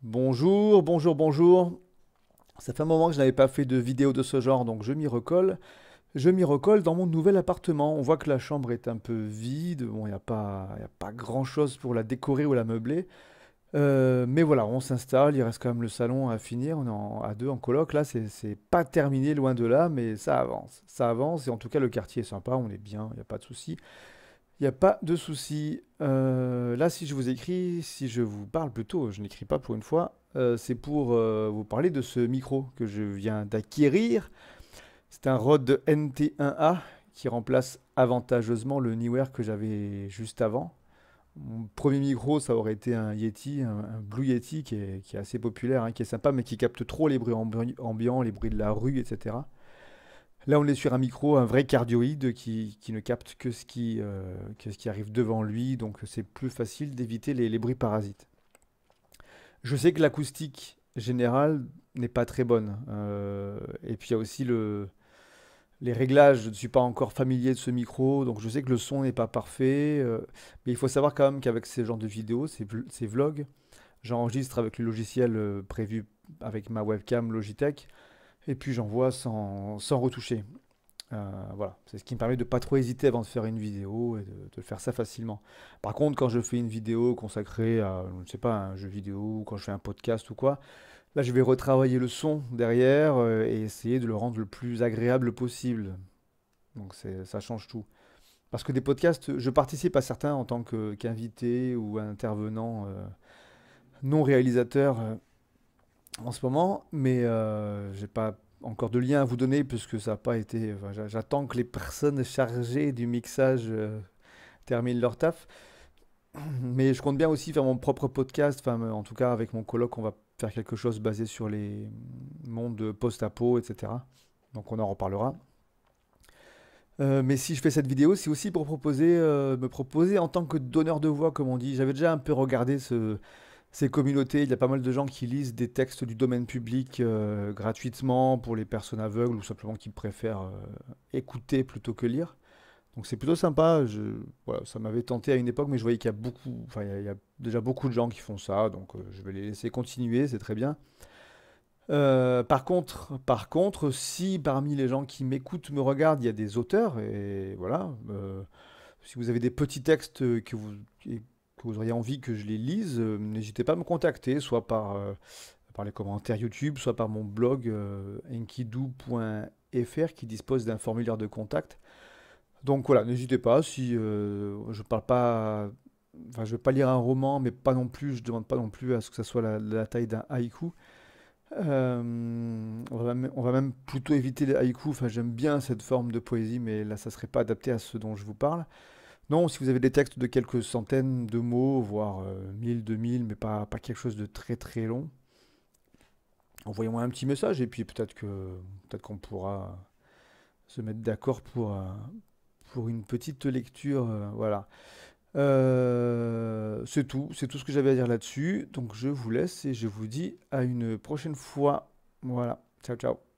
Bonjour, bonjour, bonjour. Ça fait un moment que je n'avais pas fait de vidéo de ce genre, donc je m'y recolle. Je m'y recolle dans mon nouvel appartement. On voit que la chambre est un peu vide. Bon, il y a pas grand-chose pour la décorer ou la meubler. Mais voilà, on s'installe. Il reste quand même le salon à finir. On est à deux en coloc. Là, c'est pas terminé, loin de là, mais ça avance. Ça avance. Et en tout cas, le quartier est sympa. On est bien. Il n'y a pas de souci. Il n'y a pas de souci. Là, si je vous écris, si je vous parle plutôt, je n'écris pas pour une fois, c'est pour vous parler de ce micro que je viens d'acquérir. C'est un Rode NT1A qui remplace avantageusement le Neewer que j'avais juste avant. Mon premier micro, ça aurait été un Yeti, un Blue Yeti qui est assez populaire, hein, qui est sympa, mais qui capte trop les bruits ambiants, les bruits de la rue, etc. Là, on est sur un micro, un vrai cardioïde qui ne capte que ce qui arrive devant lui, donc c'est plus facile d'éviter les bruits parasites. Je sais que l'acoustique générale n'est pas très bonne. Et puis il y a aussi les réglages. Je ne suis pas encore familier de ce micro, donc je sais que le son n'est pas parfait. Mais il faut savoir quand même qu'avec ces genres de vidéos, ces vlogs, j'enregistre avec le logiciel prévu avec ma webcam Logitech, et puis j'envoie sans retoucher. Voilà, c'est ce qui me permet de pas trop hésiter avant de faire une vidéo et de faire ça facilement. Par contre, quand je fais une vidéo consacrée à, je ne sais pas, un jeu vidéo, ou quand je fais un podcast ou quoi, là je vais retravailler le son derrière et essayer de le rendre le plus agréable possible. Donc ça change tout. Parce que des podcasts, je participe à certains en tant qu'invité ou intervenant non réalisateur en ce moment, mais j'ai pas encore de lien à vous donner puisque ça n'a pas été. Enfin, j'attends que les personnes chargées du mixage terminent leur taf. Mais je compte bien aussi faire mon propre podcast. Enfin, en tout cas, avec mon coloc, on va faire quelque chose basé sur les mondes post-apo, etc. Donc on en reparlera. Mais si je fais cette vidéo, c'est aussi pour me proposer en tant que donneur de voix, comme on dit. J'avais déjà un peu regardé ces communautés. Il y a pas mal de gens qui lisent des textes du domaine public gratuitement pour les personnes aveugles ou simplement qui préfèrent écouter plutôt que lire. Donc c'est plutôt sympa. Voilà, ça m'avait tenté à une époque, mais je voyais qu'il y a beaucoup, enfin il y a déjà beaucoup de gens qui font ça, donc je vais les laisser continuer, c'est très bien. Par contre, si parmi les gens qui m'écoutent me regardent, il y a des auteurs, et voilà, si vous avez des petits textes que vous auriez envie que je les lise, n'hésitez pas à me contacter, soit par les commentaires YouTube, soit par mon blog enkidu.fr qui dispose d'un formulaire de contact. Donc voilà, n'hésitez pas, si je parle pas, enfin je vais pas lire un roman, mais pas non plus, je demande pas non plus à ce que ça soit la taille d'un haïku. On va même plutôt éviter les haïkus. Enfin, j'aime bien cette forme de poésie, mais là, ça serait pas adapté à ce dont je vous parle. Non, si vous avez des textes de quelques centaines de mots, voire 1000, 2000, mais pas quelque chose de très très long, envoyez-moi un petit message et puis peut-être qu'on pourra se mettre d'accord pour une petite lecture. Voilà. C'est tout ce que j'avais à dire là-dessus. Donc je vous laisse et je vous dis à une prochaine fois. Voilà. Ciao, ciao.